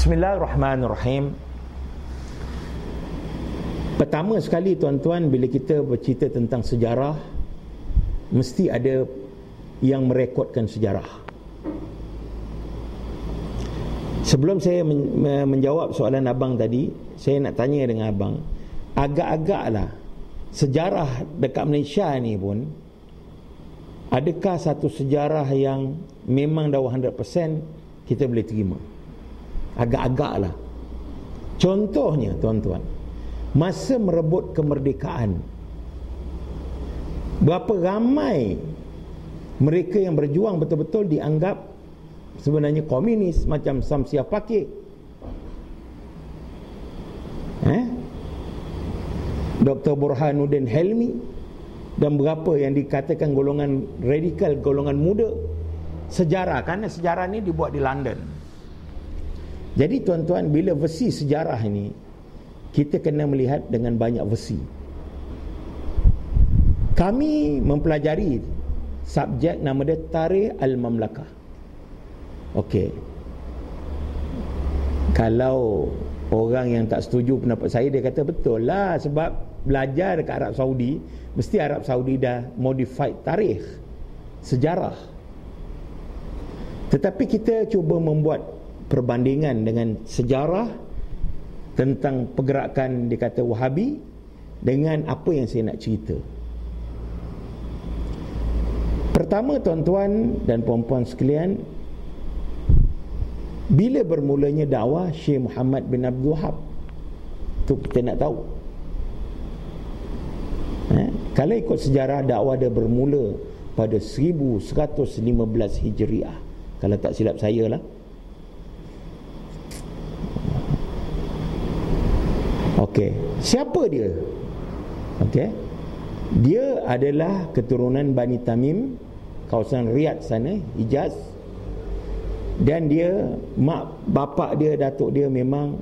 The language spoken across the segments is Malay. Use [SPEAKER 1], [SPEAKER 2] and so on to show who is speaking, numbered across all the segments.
[SPEAKER 1] Bismillahirrahmanirrahim. Pertama sekali tuan-tuan, bila kita bercerita tentang sejarah, mesti ada yang merekodkan sejarah. Sebelum saya menjawab soalan abang tadi, saya nak tanya dengan abang, agak-agaklah sejarah dekat Malaysia ni pun, adakah satu sejarah yang memang dah 100% kita boleh terima? Agak-agaklah. Contohnya tuan-tuan, masa merebut kemerdekaan, berapa ramai mereka yang berjuang betul-betul dianggap sebenarnya komunis, macam Samsiah Pakir, Dr. Burhanuddin Helmi, dan berapa yang dikatakan golongan radikal, golongan muda. Sejarah, kerana sejarah ni dibuat di London. Jadi tuan-tuan, bila versi sejarah ini, kita kena melihat dengan banyak versi. Kami mempelajari subjek nama dia Tarikh Al-Mamlakah. Okey. Kalau orang yang tak setuju pendapat saya, dia kata betul lah, sebab belajar dekat Arab Saudi, mesti Arab Saudi dah modified tarikh, sejarah. Tetapi kita cuba membuat perbandingan dengan sejarah tentang pergerakan dikata Wahabi dengan apa yang saya nak cerita. Pertama tuan-tuan dan puan-puan sekalian, bila bermulanya dakwah Syekh Muhammad bin Abdul Wahab, tu kita nak tahu. Kalau ikut sejarah, dakwah dia bermula pada 1115 Hijriah, kalau tak silap saya lah. Okey, siapa dia? Okey, dia adalah keturunan Bani Tamim, kawasan Riyadh sana, Hijaz. Dan dia, mak bapak dia, datuk dia memang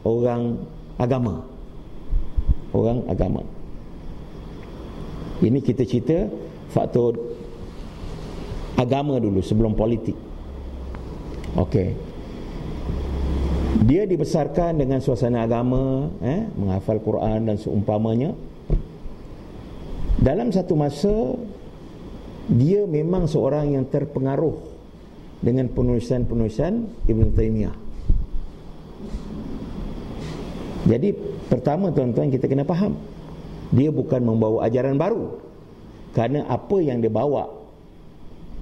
[SPEAKER 1] orang agama. Orang agama. Ini kita cerita faktor agama dulu sebelum politik. Okey. Dia dibesarkan dengan suasana agama, menghafal Quran dan seumpamanya. Dalam satu masa, dia memang seorang yang terpengaruh dengan penulisan-penulisan Ibn Taymiyah. Jadi pertama tuan-tuan, kita kena faham, dia bukan membawa ajaran baru, kerana apa yang dia bawa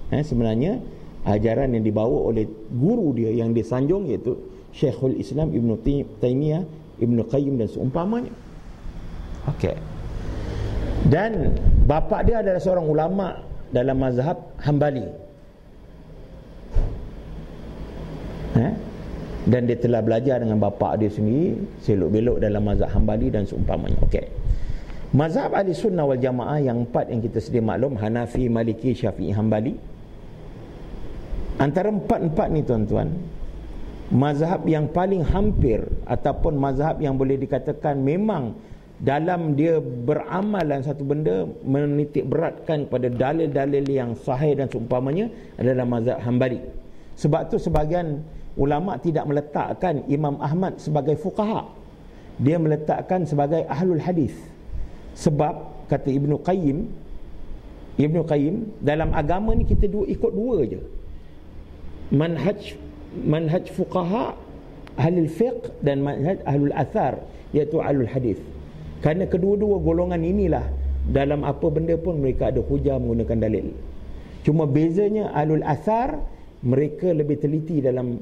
[SPEAKER 1] sebenarnya ajaran yang dibawa oleh guru dia yang disanjung, iaitu Syekhul Islam Ibn Taymiyah, Ibn Qayyim dan seumpamanya. Okey. Dan bapa dia adalah seorang ulama dalam mazhab Hambali. Dan dia telah belajar dengan bapa dia sendiri, selok-belok dalam mazhab Hambali dan seumpamanya. Okey. Mazhab Ahli Sunnah wal Jamaah yang 4 yang kita sedia maklum, Hanafi, Maliki, Syafi'i, Hambali. Antara 4 ni tuan-tuan, mazhab yang paling hampir ataupun mazhab yang boleh dikatakan memang dalam dia beramal dalam satu benda menitik beratkan pada dalil-dalil yang sahih dan seumpamanya adalah mazhab Hambali. Sebab tu sebahagian ulama tidak meletakkan Imam Ahmad sebagai fuqaha, dia meletakkan sebagai ahlul hadis. Sebab kata Ibn Qayyim, dalam agama ni kita ikut dua je, manhaj fuqaha ahlul fiqh dan manhaj ahlul athar, iaitu ahlul hadis. Kerana kedua-dua golongan inilah dalam apa benda pun mereka ada hujah menggunakan dalil. Cuma bezanya ahlul athar, mereka lebih teliti dalam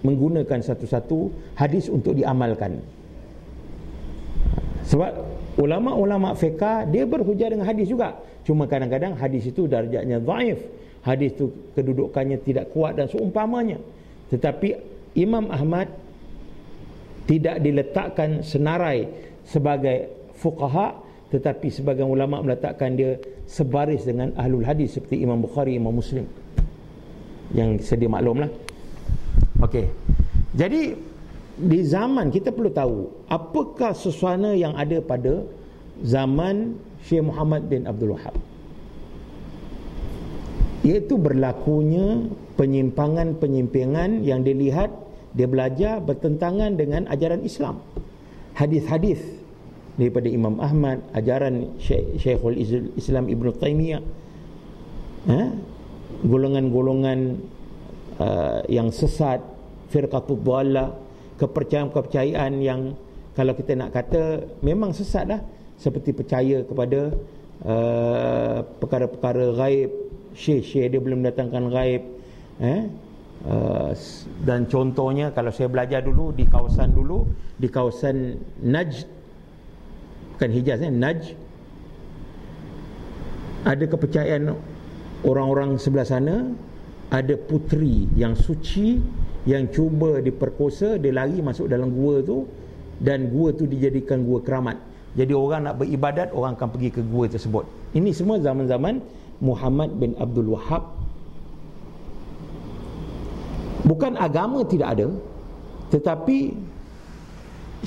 [SPEAKER 1] menggunakan satu-satu hadis untuk diamalkan. Sebab ulama-ulama fiqh dia berhujah dengan hadis juga, cuma kadang-kadang hadis itu darjatnya dhaif, hadis itu kedudukannya tidak kuat dan seumpamanya. Tetapi Imam Ahmad tidak diletakkan senarai sebagai fuqaha, tetapi sebagian ulama meletakkan dia sebaris dengan ahlul hadis seperti Imam Bukhari, Imam Muslim, yang sedia maklumlah. Okey. Jadi di zaman kita perlu tahu apakah suasana yang ada pada zaman Syekh Muhammad bin Abdul Wahab. Iaitu berlakunya penyimpangan-penyimpangan yang dilihat dia belajar bertentangan dengan ajaran Islam. Hadis-hadis daripada Imam Ahmad, ajaran Syekhul Islam Ibn Taymiyah, golongan-golongan yang sesat, firqatul dhalah, kepercayaan-kepercayaan yang kalau kita nak kata memang sesat lah, seperti percaya kepada perkara-perkara ghaib, syekh dia belum datangkan ghaib, dan contohnya kalau saya belajar dulu di kawasan Najd, bukan Hijaz, Najd, ada kepercayaan orang-orang sebelah sana, ada puteri yang suci yang cuba diperkosa, dia lari masuk dalam gua tu, dan gua tu dijadikan gua keramat. Jadi orang nak beribadat, orang akan pergi ke gua tersebut. Ini semua zaman-zaman Muhammad bin Abdul Wahhab. Bukan agama tidak ada, tetapi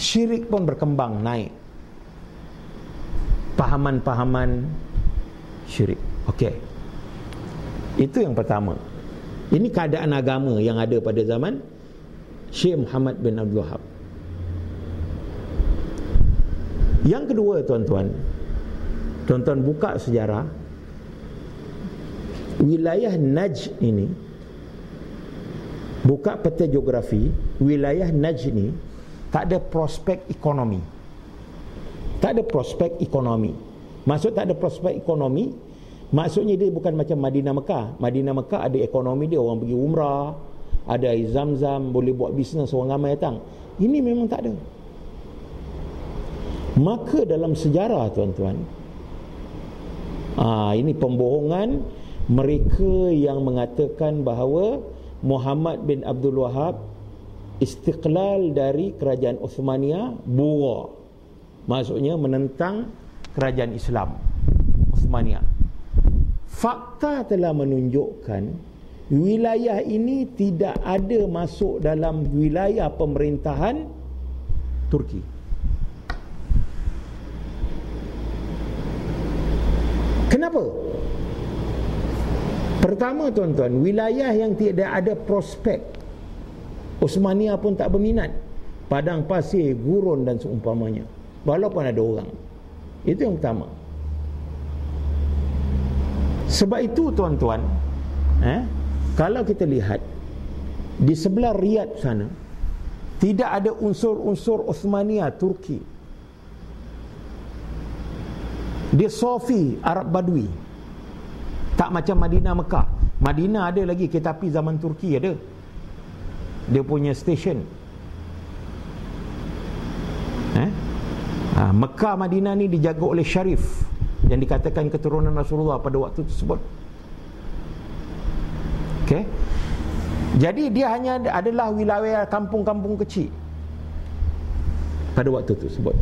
[SPEAKER 1] syirik pun berkembang, naik pahaman-pahaman syirik. Okey, itu yang pertama. Ini keadaan agama yang ada pada zaman Syekh Muhammad bin Abdul Wahhab. Yang kedua, tuan-tuan buka sejarah wilayah Najd ini, buka peta geografi wilayah Najd ini, tak ada prospek ekonomi. Maksud tak ada prospek ekonomi, maksudnya dia bukan macam Madinah Mekah. Madinah Mekah ada ekonomi dia, orang pergi umrah, ada air Zam-Zam, boleh buat bisnes, orang ramai datang. Ini memang tak ada. Maka dalam sejarah, tuan-tuan, ini pembohongan mereka yang mengatakan bahawa Muhammad bin Abdul Wahhab istiqlal dari kerajaan Uthmaniyah, bura, maksudnya menentang kerajaan Islam Uthmaniyah. Fakta telah menunjukkan wilayah ini tidak ada masuk dalam wilayah pemerintahan Turki. Kenapa? Pertama, tuan-tuan, wilayah yang tidak ada prospek, Uthmaniyah pun tak berminat. Padang pasir, gurun dan seumpamanya, walaupun ada orang. Itu yang pertama. Sebab itu, tuan-tuan, kalau kita lihat di sebelah Riyadh sana, tidak ada unsur-unsur Uthmaniyah, Turki. Dia Sofi, Arab Badui. Tak macam Madinah Mekah. Madinah ada lagi kereta api zaman Turki, ada. Dia punya stesen. Mekah, Madinah ni dijaga oleh Syarif yang dikatakan keturunan Rasulullah pada waktu tersebut. Okey. Jadi dia hanya adalah wilayah kampung-kampung kecil pada waktu tersebut.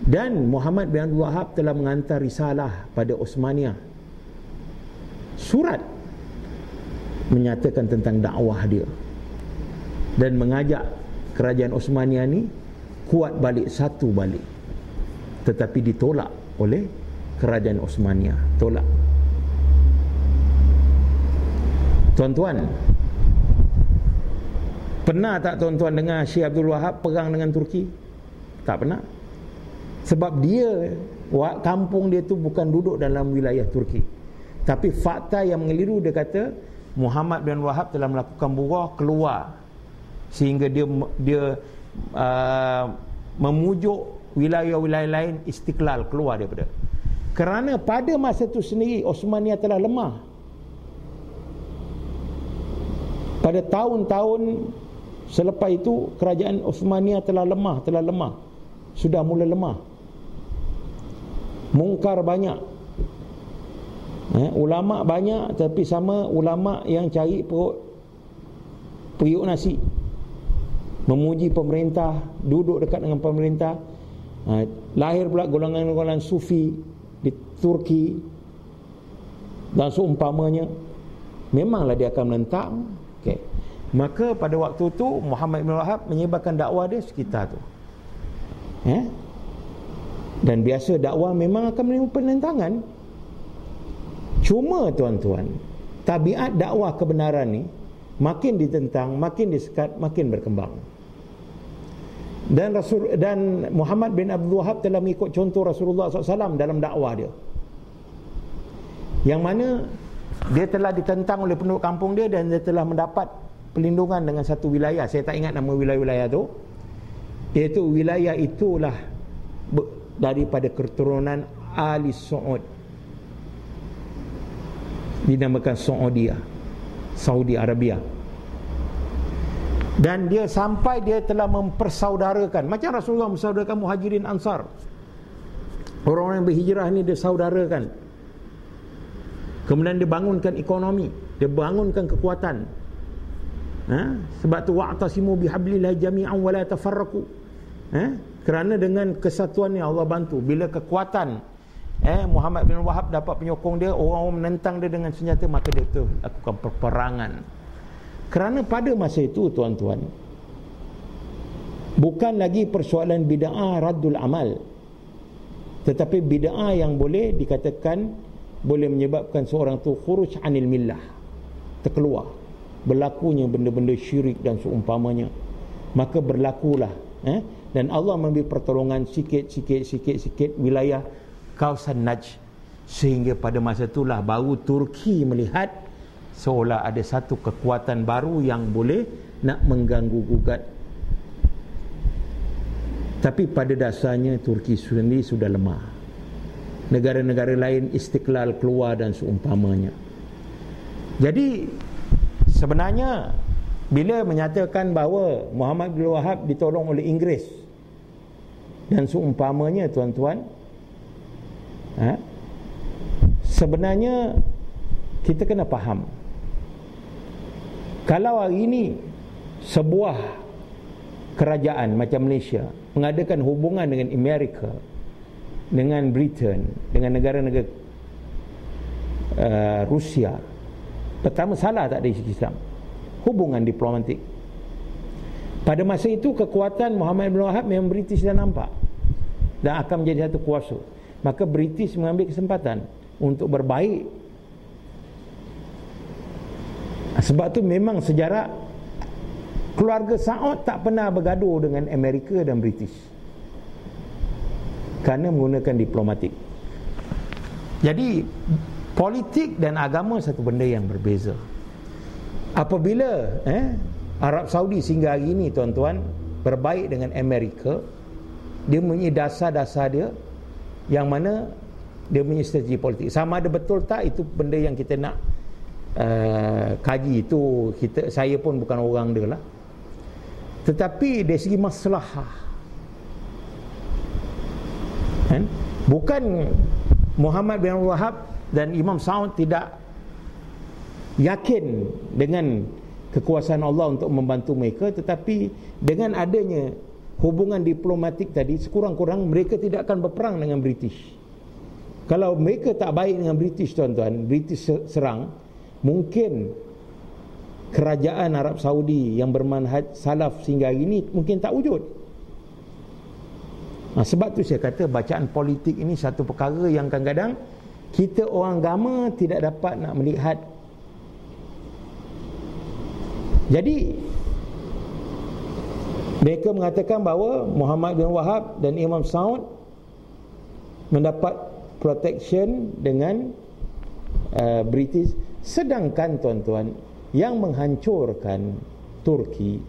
[SPEAKER 1] Dan Muhammad bin Abdul Wahhab telah mengantar risalah pada Uthmaniyah, surat menyatakan tentang dakwah dia dan mengajak kerajaan Uthmaniyah ni kuat balik, satu balik. Tetapi ditolak oleh kerajaan Uthmaniyah, tolak. Tuan-tuan, pernah tak tuan-tuan dengar Syekh Abdul Wahhab perang dengan Turki? Tak pernah. Sebab dia, kampung dia tu bukan duduk dalam wilayah Turki. Tapi fakta yang mengeliru, dia kata Muhammad bin Wahhab telah melakukan buruh keluar, sehingga dia memujuk wilayah-wilayah lain istiqlal, keluar daripada. Kerana pada masa itu sendiri Uthmaniyah telah lemah. Pada tahun-tahun selepas itu kerajaan Uthmaniyah telah lemah, sudah mula lemah. Mungkar banyak, ulama banyak, tapi sama ulama yang cari periuk nasi, memuji pemerintah, duduk dekat dengan pemerintah. Lahir pula golongan-golongan sufi di Turki dan seumpamanya. Memanglah dia akan menentang. Okay. Maka pada waktu tu Muhammad bin Wahhab menyebarkan dakwah dia sekitar tu. Dan biasa dakwah memang akan menerima penentangan. Cuma tuan-tuan, tabiat dakwah kebenaran ni makin ditentang, makin disekat, makin berkembang. Dan Muhammad bin Abdul Wahab telah mengikut contoh Rasulullah SAW dalam dakwah dia, yang mana dia telah ditentang oleh penduduk kampung dia dan dia telah mendapat perlindungan dengan satu wilayah. Saya tak ingat nama wilayah-wilayah tu, iaitu wilayah itulah daripada keturunan Ali Saud, dinamakan Saudi Arabia. Dan dia sampai dia telah mempersaudarakan, macam Rasulullah mempersaudarakan Muhajirin Ansar, orang-orang yang berhijrah ni dia saudarakan. Kemudian dia bangunkan ekonomi, dia bangunkan kekuatan. Sebab tu wa'tasimu bihablillah jami'an wa la tafarraqu. Kerana dengan kesatuan yang Allah bantu. Bila kekuatan Muhammad bin Wahab dapat penyokong dia, orang-orang menentang dia dengan senjata, maka dia tu lakukan peperangan. Kerana pada masa itu, tuan-tuan, bukan lagi persoalan bid'ah raddul amal, tetapi bid'ah yang boleh dikatakan boleh menyebabkan seorang tu khuruj anil millah, terkeluar, berlakunya benda-benda syirik dan seumpamanya. Maka berlakulah dan Allah memberi pertolongan sikit wilayah kawasan Najd, sehingga pada masa itulah baru Turki melihat seolah ada satu kekuatan baru yang boleh nak mengganggu gugat. Tapi pada dasarnya Turki sendiri sudah lemah. Negara-negara lain istiqlal keluar dan seumpamanya. Jadi sebenarnya bila menyatakan bahawa Muhammad bin Wahab ditolong oleh Inggeris dan seumpamanya, tuan-tuan, sebenarnya kita kena faham, kalau hari ini sebuah kerajaan macam Malaysia mengadakan hubungan dengan Amerika, dengan Britain, dengan negara-negara Rusia, pertama salah tak dari segi Islam, hubungan diplomatik. Pada masa itu kekuatan Muhammad bin Wahab memang British dah nampak dan akan menjadi satu kuasa. Maka British mengambil kesempatan untuk berbaik. Sebab tu memang sejarah keluarga Saud tak pernah bergaduh dengan Amerika dan British, kerana menggunakan diplomatik. Jadi politik dan agama satu benda yang berbeza. Apabila Arab Saudi sehingga hari ini, tuan-tuan, berbaik dengan Amerika, dia mempunyai dasar-dasar dia yang mana dia punya strategi politik. Sama ada betul tak, itu benda yang kita nak kaji. Itu saya pun bukan orang dia lah. Tetapi dari segi maslahah, bukan Muhammad bin Wahab dan Imam Saud tidak yakin dengan kekuasaan Allah untuk membantu mereka, tetapi dengan adanya hubungan diplomatik tadi, sekurang-kurang mereka tidak akan berperang dengan British. Kalau mereka tak baik dengan British, tuan-tuan, British serang, mungkin kerajaan Arab Saudi yang bermanhaj salaf sehingga hari ini mungkin tak wujud. Sebab tu saya kata bacaan politik ini satu perkara yang kadang-kadang kita orang agama tidak dapat nak melihat. Jadi mereka mengatakan bahawa Muhammad bin Wahab dan Imam Saud mendapat protection dengan British, sedangkan, tuan-tuan, yang menghancurkan Turki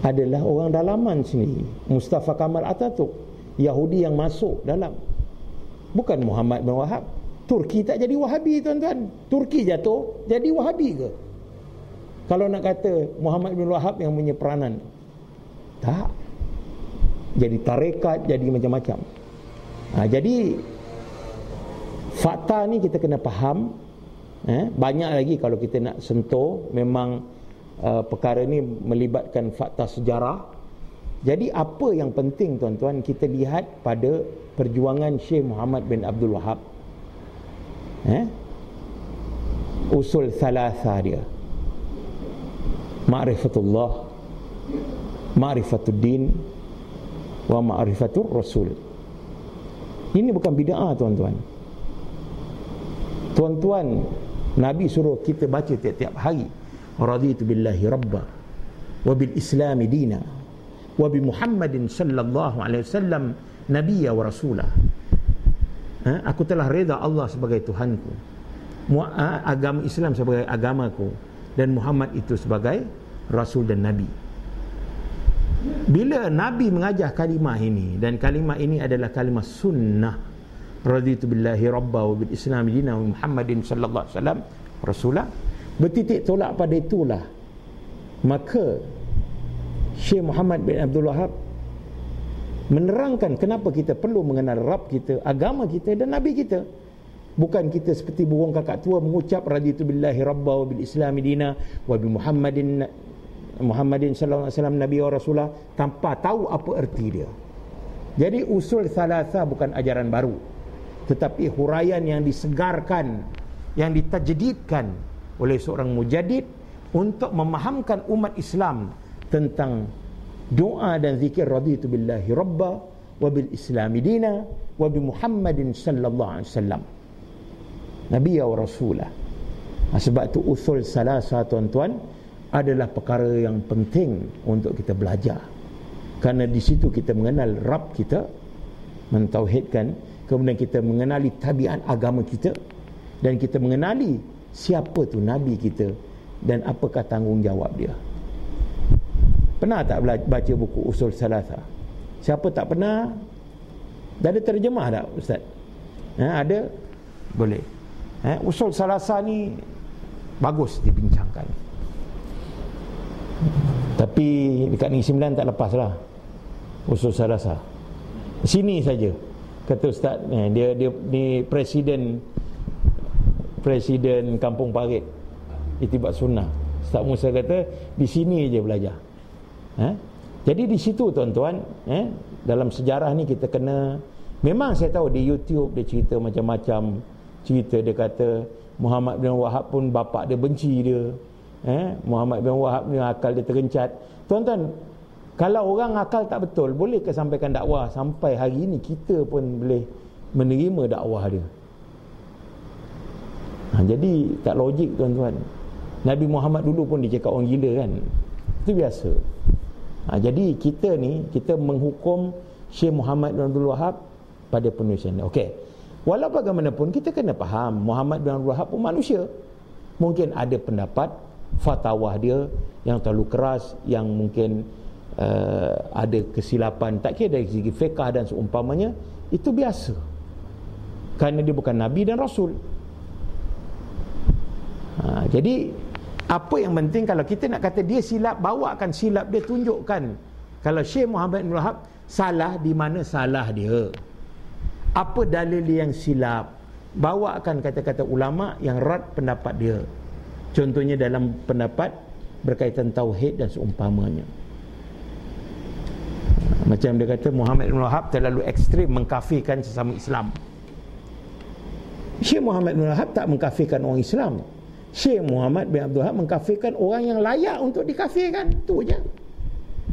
[SPEAKER 1] adalah orang dalaman sendiri, Mustafa Kemal Atatürk, Yahudi yang masuk dalam, bukan Muhammad bin Wahab. Turki tak jadi Wahabi, tuan-tuan. Turki jatuh jadi Wahabi ke? Kalau nak kata Muhammad bin Wahab yang punya peranan, tak. Jadi tarekat, jadi macam-macam. Jadi fakta ni kita kena faham. Banyak lagi kalau kita nak sentuh. Memang perkara ni melibatkan fakta sejarah. Jadi apa yang penting, tuan-tuan, kita lihat pada perjuangan Syekh Muhammad bin Abdul Wahab. Usul thalatha dia, ma'rifatullah, ma'rifatuddin, wa ma'rifatur rasul. Ini bukan bid'ah, tuan-tuan. Tuan-tuan, Nabi suruh kita baca tiap-tiap hari, raditu billahi rabba wa bil islami dina wa bi Muhammadin sallallahu alaihi wasallam nabiyya wa rasulah. Aku telah reda Allah sebagai Tuhanku, agama Islam sebagai agamaku, dan Muhammad itu sebagai rasul dan nabi. Bila Nabi mengajar kalimah ini, dan kalimah ini adalah kalimah sunnah, raditu billahi rabba wa bil islami dina wa Muhammadin sallallahu alaihi wasallam rasulah, bertitik tolak pada itulah, maka Syekh Muhammad bin Abdul Wahab menerangkan kenapa kita perlu mengenal Rabb kita, agama kita dan Nabi kita. Bukan kita seperti burung kakak tua mengucap raditu billahi rabba wa bil islami dina wa bi Muhammadin sallallahu alaihi wasallam nabi wa rasulah tanpa tahu apa erti dia. Jadi usul thalatha bukan ajaran baru, tetapi huraian yang disegarkan, yang ditajdidkan oleh seorang mujaddid untuk memahamkan umat Islam tentang doa dan zikir raditu billahi rabba wa bil islami dina wa bi Muhammadin sallallahu alaihi wasallam nabiyya wa rasulah. Sebab tu usul salasa, tuan-tuan, adalah perkara yang penting untuk kita belajar, kerana di situ kita mengenal Rabb kita, mentauhidkan, kemudian kita mengenali tabiat agama kita, dan kita mengenali siapa tu Nabi kita dan apakah tanggungjawab dia. Pernah tak baca buku usul salasa? Siapa tak pernah? Dah ada terjemah tak, Ustaz? Ada? Boleh. Usul salasa ni bagus dibincangkan, tapi dekat Negeri Sembilan tak lepas lah usul salasa. Sini saja kata Ustaz, dia ni presiden Kampung Parit Ittiba' Sunnah, Ustaz Musa kata di sini je belajar. Jadi di situ, tuan-tuan, dalam sejarah ni kita kena, memang saya tahu di YouTube dia cerita macam-macam cerita. Dia kata Muhammad bin Wahab pun bapak dia benci dia. Muhammad bin Wahab ni akal dia terencat. Tuan-tuan, kalau orang akal tak betul, boleh ke sampaikan dakwah? Sampai hari ini kita pun boleh menerima dakwah dia. Jadi tak logik, tuan-tuan. Nabi Muhammad dulu pun dicakap orang gila kan. Itu biasa. Jadi kita ni, kita menghukum Syekh Muhammad bin Abdul Wahab pada penulisan. Okey. Walau bagaimanapun kita kena faham Muhammad bin Abdul Wahab pun manusia. Mungkin ada pendapat fatwa dia yang terlalu keras, yang mungkin ada kesilapan, tak kira dari segi fiqh dan seumpamanya, itu biasa. Kerana dia bukan nabi dan rasul. Jadi apa yang penting, kalau kita nak kata dia silap, bawakan silap dia, tunjukkan. Kalau Syekh Muhammad bin Wahab salah, di mana salah dia, apa dalil dia yang silap, bawakan kata-kata ulama yang rad pendapat dia. Contohnya dalam pendapat berkaitan tauhid dan seumpamanya. Macam dia kata Muhammad bin Wahab terlalu ekstrim mengkafirkan sesama Islam. Syekh Muhammad bin Wahab tak mengkafirkan orang Islam. Syekh Muhammad bin Abdul Wahab mengkafirkan orang yang layak untuk dikafirkan. Itu je.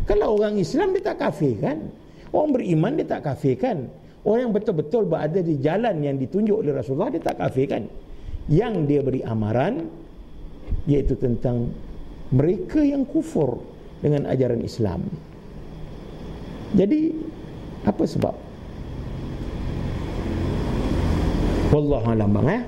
[SPEAKER 1] Kalau orang Islam dia tak kafirkan, orang beriman dia tak kafirkan, orang yang betul-betul berada di jalan yang ditunjuk oleh Rasulullah dia tak kafirkan. Yang dia beri amaran iaitu tentang mereka yang kufur dengan ajaran Islam. Jadi apa sebab? Wallahu a'lam bang.